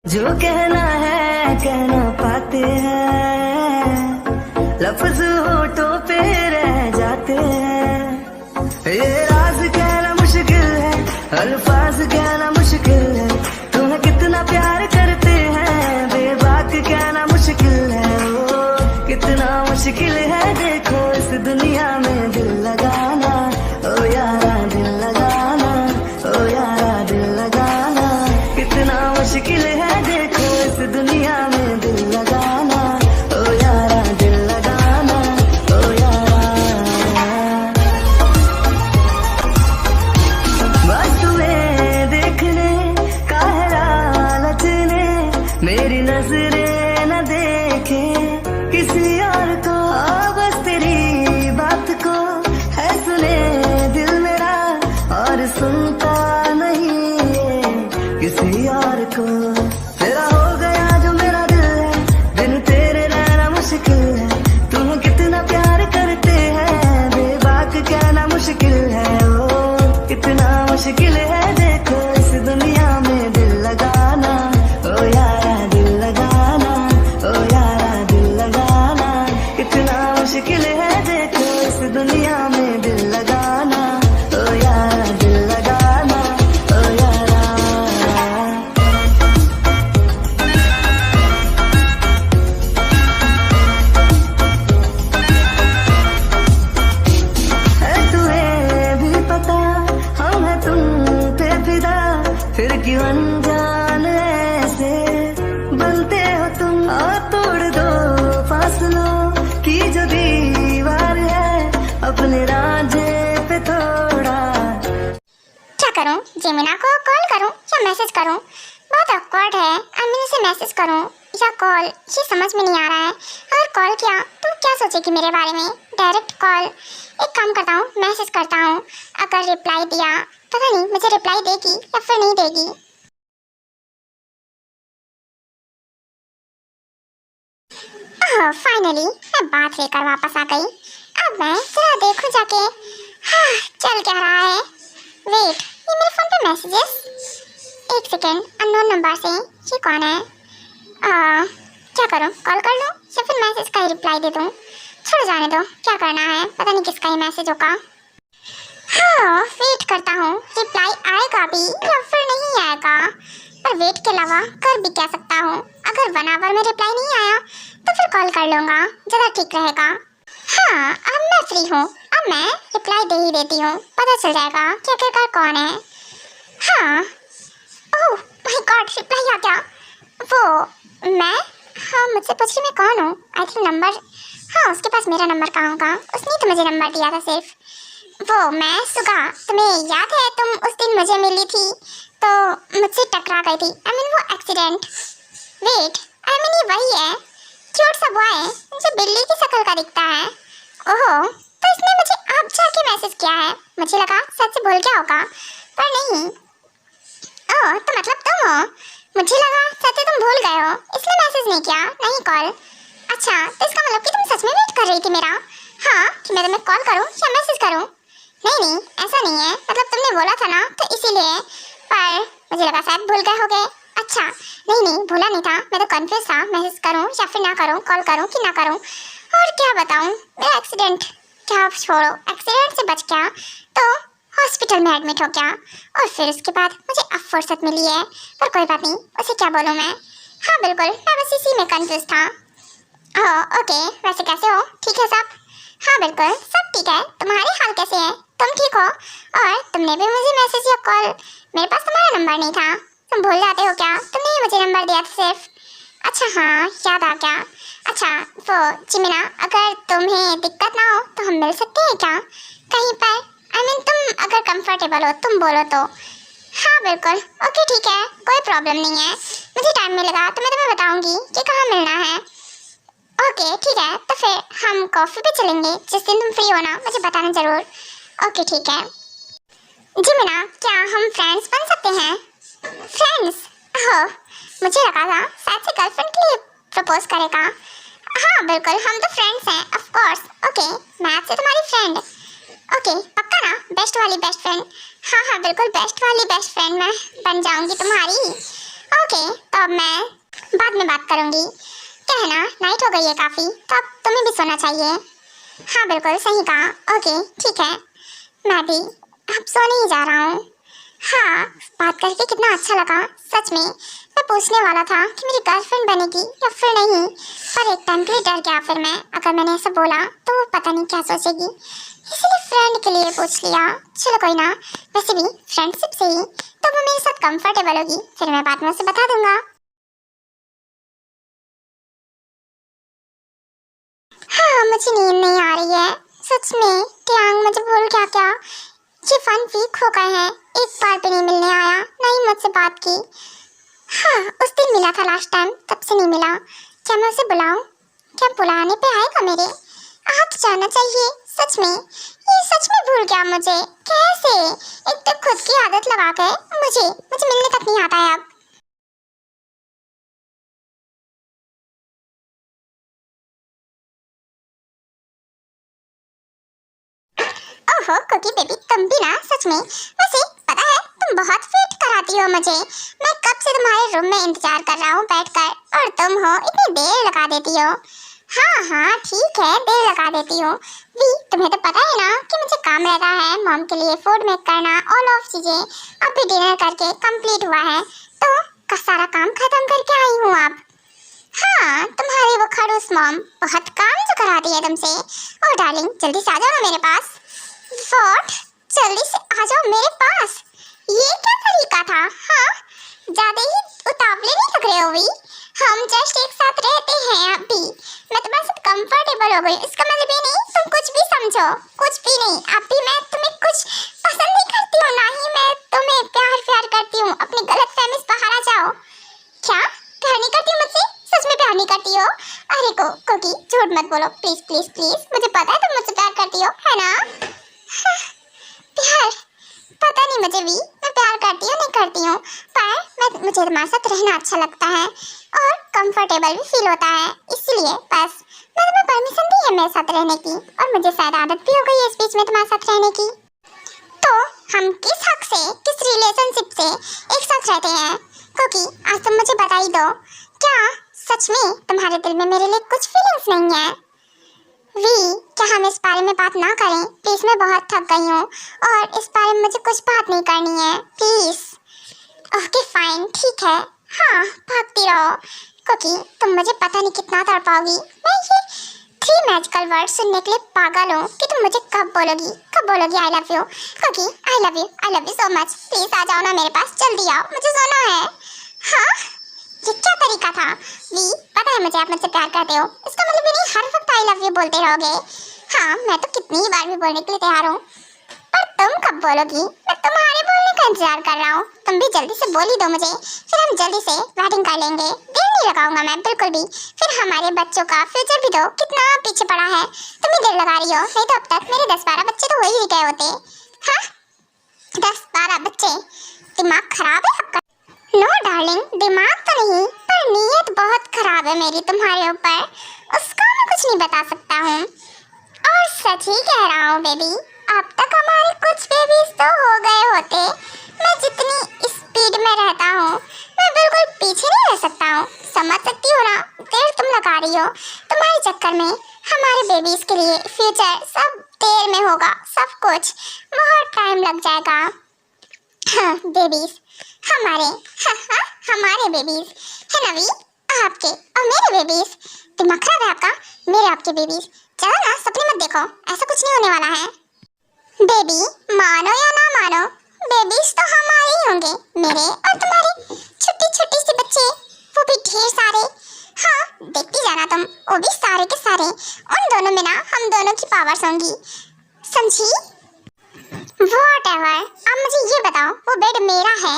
जो कहना है कह ना पाते हैं, लफ्ज होठों पे रह जाते हैं। ये राज कहना मुश्किल है, अल्फाज कहना मुश्किल है। तुम्हें कितना प्यार करते हैं, बेबाक कहना मुश्किल है। ओ कितना मुश्किल है देखो इस दुनिया में दिल लगाना। ओ यारा दिल लगाना, ओ यारा दिल लगाना। कितना मुश्किल है देखो इस दुनिया में दिल लगाना। ओ यारा दिल लगाना, ओ यारा। बस तुम्हें देखने का है लालच ने, मेरी नजरें न देखे किसी और को। बस तेरी बात को है सुने दिल मेरा, और सुनता नहीं है किसी और को। तेरा हो गया जो मेरा दिल है, बिन तेरे रहना मुश्किल है। तुम्हें कितना प्यार करते हैं, बेबाक कहना मुश्किल है। ओ कितना मुश्किल है देखो इस दुनिया में दिल लगाना। ओ यारा दिल लगाना, ओ यारा दिल लगाना। कितना मुश्किल है देखो इस दुनिया में दिल लगाना। ओ यारा दिल लगाना, ओ यारा। है तुम्हें भी पता हम है तुम पे फिदा, फिर क्यों अनजान ऐसे बनते हो तुम। और तोड़ दो फासलों की जो दीवार है, अपने राजे पे थोड़ा। क्या करूं? जेमिना को कॉल करूं या मैसेज करूं? बहुत ऑकवर्ड है। अमीन से मैसेज करूं या कॉल, ये समझ में नहीं आ रहा है। अगर कॉल किया तो क्या सोचेगी मेरे बारे में? Direct call. एक काम करता हूं, मैसेज करता हूं। अगर रिप्लाई दिया, पता नहीं मुझे रिप्लाई देगी या फिर नहीं देगी। फाइनली मैं बात लेकर वापस आ गई। अब मैं जरा देखूं जाके हाँ चल क्या रहा है। वेट, ये मेरे फोन पे मैसेजेस। एक सेकेंड, अननोन नंबर से। ये कौन है? क्या करूं? कॉल कर लूं या फिर मैसेज का ही रिप्लाई दे दूं? छोड़ जाने दो, क्या करना है। पता नहीं किसका ही मैसेज होगा। हाँ, वेट करता हूँ रिप्लाई आएगा भी या फिर नहीं आएगा। पर वेट के अलावा कर भी क्या सकता हूँ। अगर 1 आवर में रिप्लाई नहीं आया तो फिर कॉल कर लूँगा, ज़्यादा ठीक रहेगा। हाँ, अब मैं फ्री हूँ। अब मैं रिप्लाई दे ही देती हूँ, पता चल जाएगा कि आखिरकार कौन है। हाँ, ओह माय गॉड, रिप्लाई आ गया। वो मैं, हाँ मुझसे पूछ रही मैं कौन हूँ। आई थिंक नंबर, हाँ उसके पास मेरा नंबर कहाँ होगा, उसने तो मुझे नंबर दिया था सिर्फ। वो मैं सुगा, तुम्हें याद है तुम उस दिन मुझे मिली थी तो मुझसे टकरा गई थी। आई मीन वो एक्सीडेंट। वेट, आई मीन ये वही है क्यूट सा बॉय जो बिल्ली की शक्ल का दिखता है। ओहो, तो इसने मुझे अब जाके मैसेज किया है। मुझे लगा सच से भूल गया होगा, पर नहीं। ओह, तो मतलब तुम हो। मुझे लगा सच से तुम भूल गए हो, इसलिए मैसेज नहीं किया, नहीं कॉल। अच्छा, तो इसका मतलब कि तुम सच में वेट कर रही थी मेरा? हाँ, कि मैं तुम्हें कॉल करूँ या मैसेज करूँ? नहीं, ऐसा नहीं है। मतलब तुमने बोला था ना तो इसीलिए, पर मुझे लगा शायद भूल गए होगे। अच्छा, नहीं भूला नहीं था, मैं तो कन्फ्यूज था मैसेज करूँ या फिर ना करूँ, कॉल करूँ कि ना करूँ। और क्या बताऊँ, मेरा एक्सीडेंट, क्या छोड़ो, एक्सीडेंट से बच गया तो हॉस्पिटल में एडमिट हो गया, और फिर उसके बाद मुझे अब फुर्सत मिली है। पर कोई बात नहीं, उसे क्या बोलूँ मैं। हाँ बिल्कुल, मैं बस इसी में कंफ्यूज था। ओह ओके, वैसे कैसे हो? ठीक है सब? हाँ बिल्कुल सब ठीक है। तुम्हारे हाल कैसे हैं? तुम ठीक हो? और तुमने भी मुझे मैसेज या कॉल, मेरे पास तुम्हारा नंबर नहीं था। तुम भूल जाते हो क्या? तुमने ही मुझे नंबर दिया था सिर्फ। अच्छा हाँ, याद आ गया। अच्छा वो जिमिना, अगर तुम्हें दिक्कत ना हो तो हम मिल सकते हैं क्या कहीं पर? आई मीन तुम अगर कंफर्टेबल हो, तुम बोलो तो। हाँ बिल्कुल, ओके ठीक है, कोई प्रॉब्लम नहीं है। मुझे टाइम मिलेगा तो मैं तुम्हें बताऊंगी कि कहाँ मिलना है। ओके ठीक है, तो फिर हम कॉफ़ी पे चलेंगे जिस दिन तुम फ्री हो ना, मुझे बताना ज़रूर। ओके ठीक है। जिमिना, क्या हम फ्रेंड्स बन सकते हैं? फ्रेंड्स? ओह, मुझे लगा था शायद से गर्लफ्रेंड के लिए प्रपोज करेगा। हाँ बिल्कुल, हम तो फ्रेंड्स हैं ऑफ कोर्स। ओके, मैं आपसे तुम्हारी फ्रेंड। ओके पक्का ना? बेस्ट वाली बेस्ट फ्रेंड। हाँ हाँ बिल्कुल, बेस्ट वाली बेस्ट फ्रेंड मैं बन जाऊंगी तुम्हारी। ओके, तो अब मैं करूंगी। क्या है ना, नाइट हो गई है काफी, तो अब तुम्हें भी सोना चाहिए। हाँ बिल्कुल सही कहा। ओके ठीक है, मैं भी अब सोने ही जा रहा हूँ। हाँ, बात करके कितना अच्छा लगा सच में। मैं पूछने वाला था कि मेरी गर्लफ्रेंड बनेगी या फिर नहीं, पर एक टाइम के लिए डर गया फिर मैं। अगर मैंने ऐसा बोला तो वो पता नहीं क्या सोचेगी, इसलिए फ्रेंड के लिए पूछ लिया। चलो कोई ना, वैसे भी फ्रेंडशिप से ही तो वो मेरे साथ कंफर्टेबल होगी, फिर मैं बाद में उसे बता दूंगा। हाँ, मुझे नींद नहीं आ रही है सच में। ट्यांग मुझे भूल क्या क्या, ये फन वीक हो गए हैं, एक बार भी नहीं मिलने आया, ना ही मुझसे बात की। हाँ, उस दिन मिला था लास्ट टाइम, तब से नहीं मिला। क्या मैं उसे बुलाऊं? क्या बुलाने पे आएगा मेरे? आ तो जाना चाहिए सच में। ये सच में भूल गया मुझे, कैसे? एक तो खुद की आदत लगा के मुझे मुझे मिलने तक नहीं आता है अब। ओहो कुकी बेबी, तुम भी ना सच में। वैसे पता है तुम बहुत वेट कराती हो मुझे। मैं कब से तुम्हारे रूम में इंतजार कर रहा हूँ बैठकर, और तुम हो इतनी देर लगा देती हो। हाँ हाँ ठीक है, देर लगा देती हो भी। तुम्हें तो पता है ना कि मुझे काम रहता है मॉम के लिए फूड मेक करना, ऑल ऑफ चीजें। अभी डिनर करके कंप्लीट हुआ है, तो का सारा काम खत्म करके आई हूँ अब। हाँ, तुम्हारी वो खड़ूस मॉम बहुत काम जो कराती है तुमसे। ओ डार्लिंग, जल्दी से आ जाओ ना मेरे पास। व्हाट? जल्दी से आ जाओ मेरे पास? ये क्या तरीका था? हाँ, ज्यादा ही उतावले नहीं लग रहे हो भी। हम जस्ट एक साथ रहते हैं अभी, मैं तुम्हारे साथ कंफर्टेबल हो गई, इसका मतलब ये नहीं तुम कुछ भी समझो। कुछ भी नहीं, अभी मैं तुम्हें कुछ पसंद नहीं करती हूँ, ना ही मैं तुम्हें प्यार प्यार करती हूँ। अपनी गलत फहमी से बाहर आ जाओ। क्या प्यार नहीं करती हो मुझसे? सच में प्यार नहीं करती हो? अरे कोकी झूठ मत बोलो प्लीज प्लीज प्लीज, मुझे पता है तुम मुझसे प्यार करती हो, है ना? हाँ, प्यार पता नहीं मुझे भी, मैं प्यार करती हूँ नहीं करती हूँ, पर मुझे तुम्हारे साथ रहना अच्छा लगता है और कंफर्टेबल भी फील होता है, इसलिए बस मैंने तुम्हें परमिशन दी है मेरे साथ रहने की, और मुझे शायद आदत भी हो गई है इस बीच में तुम्हारे साथ रहने की। तो हम किस हक से, किस रिलेशनशिप से एक साथ रहते हैं? क्योंकि आज तुम मुझे बता ही दो, क्या सच में तुम्हारे दिल में मेरे लिए कुछ फीलिंग्स नहीं है? वी, क्या हम इस बारे में बात ना करें प्लीज? मैं बहुत थक गई हूँ और इस बारे में मुझे कुछ बात नहीं करनी है प्लीज। ओके फाइन ठीक है, हाँ भागती रहो क्योंकि तुम मुझे पता नहीं कितना तड़पाओगी। मैं ये 3 मैजिकल वर्ड सुनने के लिए पागल हूँ कि तुम मुझे कब बोलोगी आई लव यू। क्योंकि I love you so much. Please आ जाओ ना मेरे पास, जल्दी आओ, मुझे सोना है। हाँ, ये क्या तरीका था? वी, पता है मुझे आप मुझसे प्यार करते हो, इसका मतलब ये नहीं हर वक्त आई लव यू बोलते रहोगे। हाँ, मैं तो कितनी ही बार भी बोलने के लिए तैयार हूँ, पर तुम कब बोलोगी? मैं तुम्हारे बोलने का इंतजार कर रहा हूँ, तुम भी जल्दी से बोल ही दो मुझे, फिर हम जल्दी से वेडिंग कर लेंगे। देर नहीं लगाऊंगा मैं बिल्कुल भी, फिर हमारे बच्चों का फ्यूचर भी दो कितना पीछे पड़ा है। तुम ही देर लगा रही हो, नहीं तो अब तक मेरे 10-12 बच्चे तो हो ही गए होते। हाँ, 10-12 बच्चे? दिमाग खराब है आपका? नो डार्लिंग, दिमाग तो नहीं, पर नीयत बहुत खराब है मेरी तुम्हारे ऊपर, उसका मैं कुछ नहीं बता सकता हूँ। और सच ही कह रहा हूँ बेबी, अब तक हमारे कुछ बेबीज तो हो गए होते। मैं जितनी स्पीड में रहता हूँ, मैं बिल्कुल पीछे नहीं रह सकता हूँ, समझ सकती हो ना? देर तुम लगा रही हो, तुम्हारे चक्कर में हमारे बेबीज के लिए फ्यूचर सब देर में होगा, सब कुछ बहुत टाइम लग जाएगा। हाँ बेबीज हमारे, हाँ हमारे बेबीज है ना वी, आपके और मेरे बेबीज। दिमाग खराब है आपका? मेरे आपके बेबीज, चलो ना सपने मत देखो, ऐसा कुछ नहीं होने वाला है। बेबी मानो या ना मानो, बेबीज तो हमारे ही होंगे, मेरे और तुम्हारे छोटी छोटी सी बच्चे, वो भी ढेर सारे। हाँ देखती जाना तुम, वो भी सारे के सारे, उन दोनों में ना हम दोनों की पावर्स होंगी, समझी? Whatever, अब मुझे ये बताओ, वो बेड मेरा है,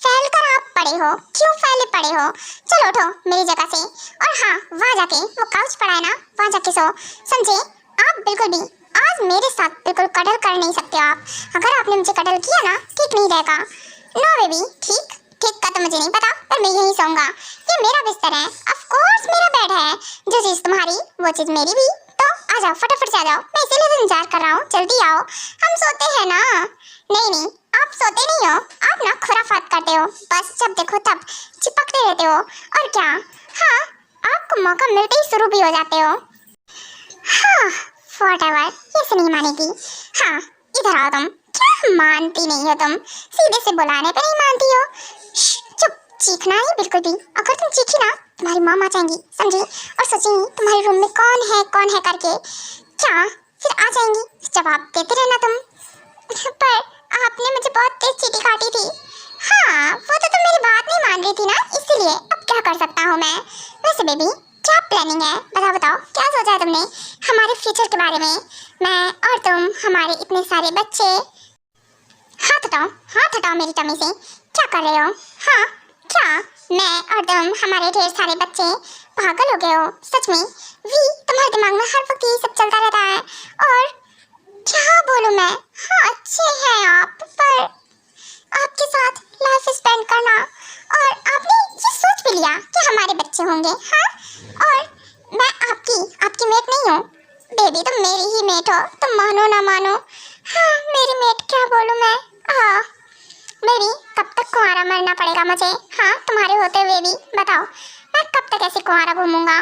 फैल कर आप पड़े हो, क्यों फैले पड़े हो? चलो उठो मेरी जगह से, और हाँ वहाँ जाके वो काउच पड़ा है ना, वहाँ जाके सो, समझे? आप बिल्कुल भी आज मेरे साथ बिल्कुल कटल कर नहीं सकते हो आप। अगर आपने मुझे कटल किया ना, ठीक नहीं रहेगा। नो बेबी, ठीक का तो मुझे नहीं पता, पर मैं यहीं सोऊंगा, ये मेरा बिस्तर है, ऑफ कोर्स मेरा बेड है, जो चीज़ तुम्हारी वो चीज़ मेरी भी। तो आ जाओ फटाफट से आ जाओ, मैं इसीलिए तो इंतजार कर रहा हूँ, जल्दी आओ, हम सोते हैं ना। नहीं आप सोते नहीं हो, आप ना खुराफात करते हो, बस जब देखो तब चिपकते रहते हो, और क्या? हाँ आपको मौका मिलते ही शुरू भी हो जाते हो। हाँ whatever, ये से नहीं मानेगी। हाँ इधर आओ तुम। क्या मानती नहीं हो तुम? सीधे से बुलाने पे नहीं मानती हो। चुप, चीखना नहीं बिल्कुल भी। अगर तुम चीखी ना तुम्हारी मॉम आ जाएंगी, समझी? और सोचेंगी तुम्हारे रूम में कौन है करके। क्या फिर आ जाएंगी, जवाब देते रहना तुम। पर आपने मुझे बहुत तेज चीटी काटी थी। हाँ वो तो तुम मेरी बात नहीं मान रही थी ना, इसलिए। अब क्या कर सकता हूँ मैं? वैसे बेबी क्या प्लानिंग है, बताओ क्या सोचा है तुमने हमारे फ्यूचर के बारे में? मैं और तुम, हमारे इतने सारे बच्चे। हाथ हटाओ मेरी टमी से। क्या कर रहे हो? हाँ क्या मैं और तुम, हमारे ढेर सारे बच्चे? पागल हो गए हो सच में? वी तुम्हारे दिमाग में हर वक्त यही सब चलता रहता है। और क्या बोलूं मैं? हाँ अच्छे हैं आप, पर आपके साथ लाइफ स्पेंड करना, और आपने ये सोच भी लिया कि हमारे बच्चे होंगे। हाँ और मैं आपकी मेट नहीं हूँ बेबी, तुम मेरी ही मेट हो, तुम मानो ना मानो। हाँ मेरी मेट क्या बोलूँ मैं। हाँ बेबी कब तक कुंवारा मरना पड़ेगा मुझे? हाँ तुम्हारे होते हुए भी बताओ, मैं कब तक ऐसे कुंवारा घूमूंगा?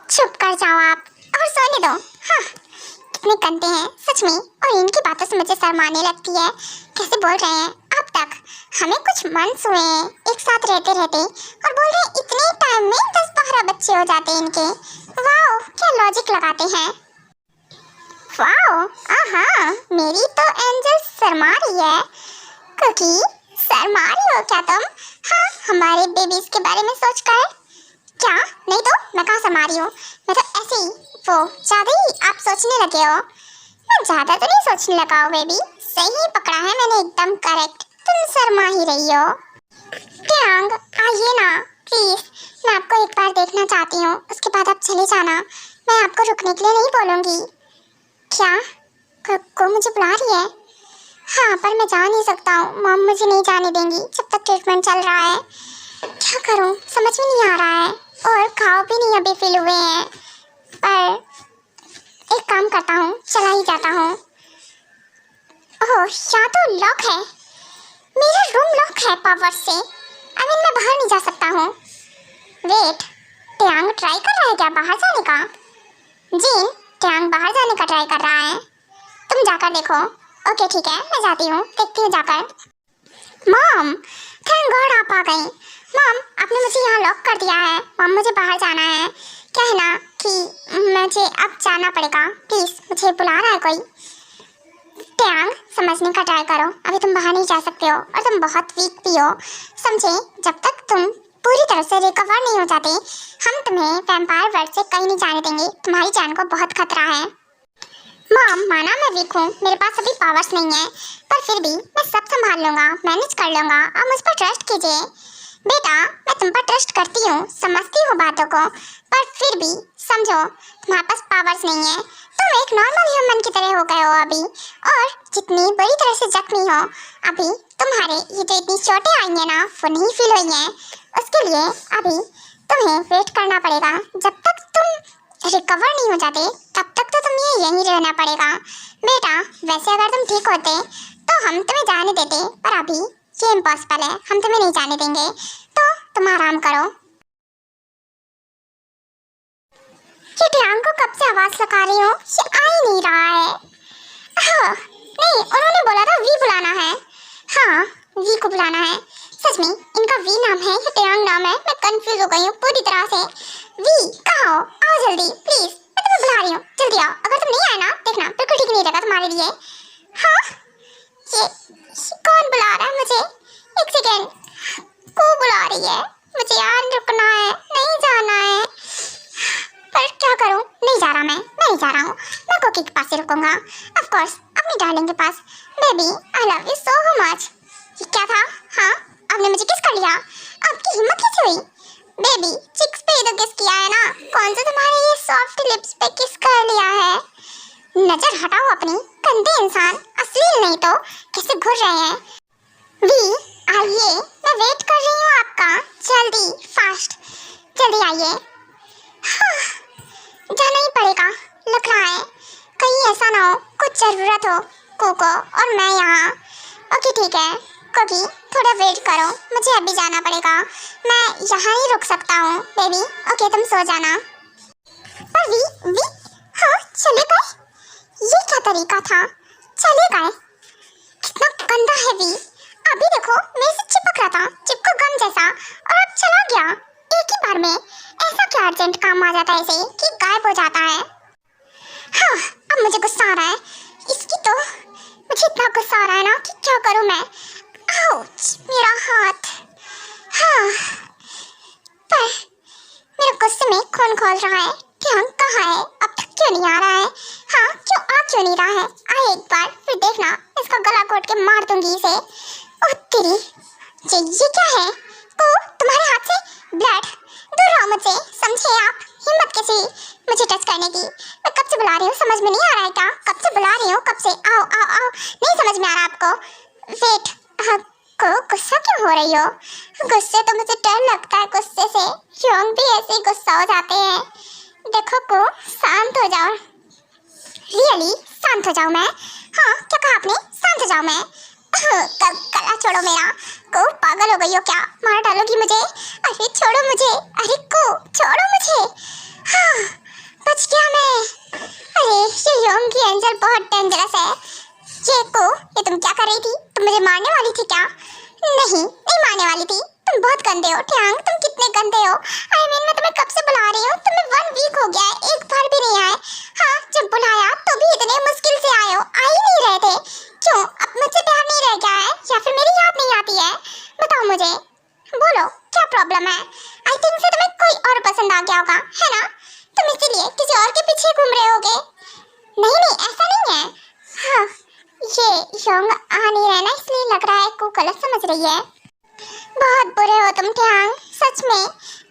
चुप कर जाओ आप और सोने दो। हाँ कितने गंदे हैं सच में, और इनकी बातों से मुझे शर्म आने लगती है। कैसे बोल रहे हैं अब तक हमें कुछ मंथ्स हुए हैं एक साथ रहते रहते, और बोल रहे हैं इतने टाइम में 10-12 बच्चे हो जाते हैं इनके। वाओ क्या लॉजिक लगाते हैं। वाओ आहा मेरी तो एंजल शर्मा रही है। क्योंकि शर्मा रही हो क्या तुम? हाँ हमारे बेबीज के बारे में सोचकर। क्या नहीं तो मैं कहाँ शर्मा रही हूँ? मैं तो ऐसे ही, वो ज़्यादा ही आप सोचने लगे हो। मैं ज़्यादा तो नहीं सोचने लगा हूँ बेबी, सही पकड़ा है मैंने, एकदम करेक्ट। तुम शर्मा ही रही हो। ट्यांग आइए ना प्लीज, मैं आपको एक बार देखना चाहती हूँ, उसके बाद आप चले जाना। मैं आपको रुकने के लिए नहीं बोलूँगी। क्या को मुझे बुला रही है? हाँ पर मैं जा नहीं सकता हूँ, मॉम मुझे नहीं जाने देंगी जब तक ट्रीटमेंट चल रहा है। क्या करूँ समझ में नहीं आ रहा है, और खाओ भी नहीं अभी फिल हुए हैं। पर एक काम करता हूँ, चला ही जाता हूँ। ओह यहाँ तो लॉक है, मेरा रूम लॉक है पावर से। मैं बाहर नहीं जा सकता हूँ। वेट, ट्यांग ट्राई कर रहा है क्या बाहर जाने का? जी ट्यांग बाहर जाने का ट्राई कर रहा है, तुम जाकर देखो। ओके ठीक है मैं जाती हूँ, देखती हूँ जाकर। मॉम थैंक गॉड आप आ गई। मॉम आपने मुझे यहाँ लॉक कर दिया है। मॉम मुझे बाहर जाना है, क्या है ना कि मुझे अब जाना पड़ेगा, प्लीज़ मुझे बुला रहा है कोई। ट्यांग समझने का ट्राई करो, अभी तुम बाहर नहीं जा सकते हो, और तुम बहुत वीक भी हो समझे। जब तक तुम पूरी तरह से रिकवर नहीं हो जाते, हम तुम्हें वैम्पायर वर्ल्ड से कहीं नहीं जाने देंगे, तुम्हारी जान को बहुत खतरा है। मॉम माना मैं वीक हूँ, मेरे पास अभी पावर्स नहीं है, पर फिर भी मैं सब संभाल लूँगा, मैनेज कर लूँगा, आप मुझ पर ट्रस्ट कीजिए। बेटा मैं तुम पर ट्रस्ट करती हूँ, समझती हूँ बातों को, पर फिर भी समझो तुम्हारे पास पावर्स नहीं है। तुम एक नॉर्मल ह्यूमन की तरह हो गए हो अभी, और जितनी बुरी तरह से जख्मी हो अभी, तुम्हारे ये जो इतनी चोटें आई हैं ना वो नहीं फील हुई हैं। उसके लिए अभी तुम्हें वेट करना पड़ेगा, जब तक तुम रिकवर नहीं हो जाते तब तक तो तुम्हें यहीं रहना पड़ेगा। बेटा वैसे अगर तुम ठीक होते तो हम तुम्हें जाने देते, पर अभी ये इम्पॉसिबल है, हम तुम्हें नहीं जाने देंगे, तो तुम आराम करो। ये ट्यांग को कब से आवाज लगा रही हूँ, ये आ ही नहीं रहा है। हाँ नहीं उन्होंने बोला था वी बुलाना है। हाँ वी को बुलाना है, सच में इनका वी नाम है या ट्यांग नाम है, मैं कंफ्यूज हो गई हूँ पूरी तरह से। वी कहाँ हो, आओ जल्दी प्लीज, मैं तुम्हें बुला रही हूँ, जल्दी आओ। अगर तुम नहीं आए ना देखना बिल्कुल ठीक नहीं रहेगा तुम्हारे लिए। हाँ ये कौन बुला रहा है मुझे? एक सेकेंड, को बुला रही है मुझे यार, रुकना है नहीं जाना है, पर क्या करूं, नहीं जा रहा मैं नहीं जा रहा हूँ, मैं कोकी के पास ही रुकूंगा, ऑफ कोर्स अपनी डार्लिंग के पास। Baby I love you so much. ये क्या था? हाँ आपने मुझे किस कर लिया, आपकी हिम्मत कैसे हुई? बेबी चिक्स पे ही तो किस किया है ना, कौन सा तुम्हारे ये सॉफ्ट लिप्स पे किस कर लिया है? नजर हटाओ अपनी, गंदे इंसान, अश्लील नहीं तो कैसे घुर रहे हैं। वी आइए, मैं वेट कर रही हूँ आपका, जल्दी फास्ट जल्दी आइए। हाँ जाना ही पड़ेगा लग रहा है, कहीं ऐसा ना हो कुछ ज़रूरत हो कोको और मैं यहाँ। ओके ठीक है कोकी थोड़ा वेट करो, मुझे अभी जाना पड़ेगा। मैं यहाँ ही रुक सकता हूँ बेबी। ओके तुम सो जाना। पर वी हाँ चले गए? ये क्या तरीका था? चले गए? कितना गंदा है वी। अभी देखो मेरे से चिपक रहा था, चिपको गम जैसा, और अब चला गया एक ही बार में। ऐसा क्या अर्जेंट काम आ जाता है इसे कि गायब हो जाता है? हाँ अब मुझे गुस्सा आ रहा है इसकी तो। मुझे इतना गुस्सा आ रहा है ना कि क्या करूँ मैं। आउच मेरा हाथ। हाँ पर मेरे गुस्से में खून खोल रहा है। ध्यान कहाँ है? अब तक क्यों नहीं आ रहा है? हाँ क्यों नहीं रहा है? आए एक बार फिर देखना, इसका गला घोट के मार दूंगी इसे। ओह तेरी, ये क्या है? ओ तुम्हारे हाथ से ब्लड। दूर रहो मुझसे, समझे आप? हिम्मत कैसी मुझे टच करने की? मैं कब से बुला रही हूँ, समझ में नहीं आ रहा है क्या? कब से बुला रही हूँ, कब से? आओ आओ आओ, नहीं समझ में आ रहा आपको? वेट, को गुस्सा क्यों हो रही हो? गुस्से तो मुझे डर लगता है गुस्से से। योंग भी ऐसे ही गुस्सा हो जाते हैं। देखो को शांत हो जाओ। रियली शांत हो जाओ मैं? हाँ क्या कहा आपने? शांत हो जाओ मैं? गला छोड़ो मेरा। को पागल हो गई हो क्या? मार डालोगी मुझे? अरे छोड़ो मुझे। अरे को छोड़ो मुझे। हाँ बच गया मैं। अरे ये योंग की एंजल बहुत डेंजरस है। ये तुम क्या कर रही थी? तुम मुझे मारने वाली थी क्या? नहीं मारने वाली थी। तुम बहुत गंदे हो ट्यांग, तुम कितने गंदे हो। आई मीन मैं तुम्हें कब से बुला रही हूँ, तुम्हें 1 वीक हो गया है, एक बार भी नहीं आए। हाँ जब बुलाया तो भी इतने मुश्किल से आए हो, आ ही नहीं रहे थे। क्यों अब मुझसे प्यार नहीं रह गया है या फिर मेरी याद नहीं आती है? बताओ मुझे, बोलो क्या प्रॉब्लम है? आई थिंक से तुम्हें कोई और पसंद आ गया होगा, है ना? तुम इसीलिए किसी और के पीछे घूम रहे होगे। नहीं ऐसा नहीं है। हाँ ये योंग आ नहीं रहा ना, इसलिए लग रहा है को गलत समझ रही है। बहुत बुरे हो तुम ट्यांग, सच में।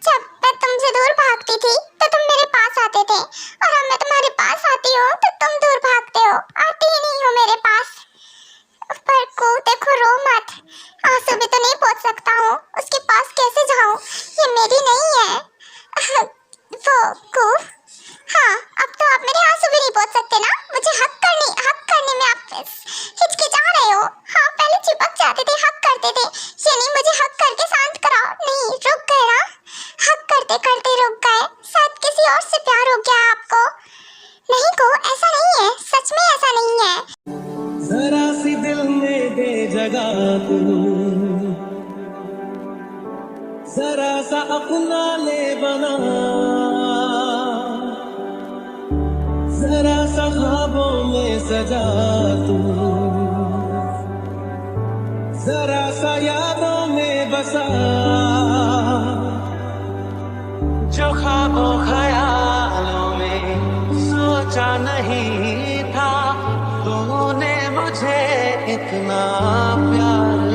जब मैं तुमसे दूर भागती थी तो तुम मेरे पास आते थे, और अब मैं तुम्हारे पास आती हूँ तो तुम दूर भागते हो, आते ही नहीं हो मेरे पास। पर को देखो, रो मत। आंसू भी तो नहीं पोंछ सकता हूँ, उसके पास कैसे जाऊँ? ये मेरी नहीं है वो को। हाँ अब तो आप मेरे आंसू भी नहीं पोंछ सकते ना। मुझे हक करने में आप हिचकिचा रहे हो। हाँ पहले चिपक जाते थे, हक करते थे, ये नहीं मुझे हक करके शांत कराओ। नहीं रुक गए ना, हक करते करते रुक गए। शायद किसी और से प्यार हो गया आपको। नहीं को ऐसा नहीं है, सच में ऐसा नहीं है। जरा सी दिल में दे जगह तू, जरा सा अपना ले बना, जरा सा ख्वाबों में सजा तू, जरा सा यादों में बसा। जो ख्वाबों ख्यालों में सोचा नहीं था, तूने मुझे इतना प्यार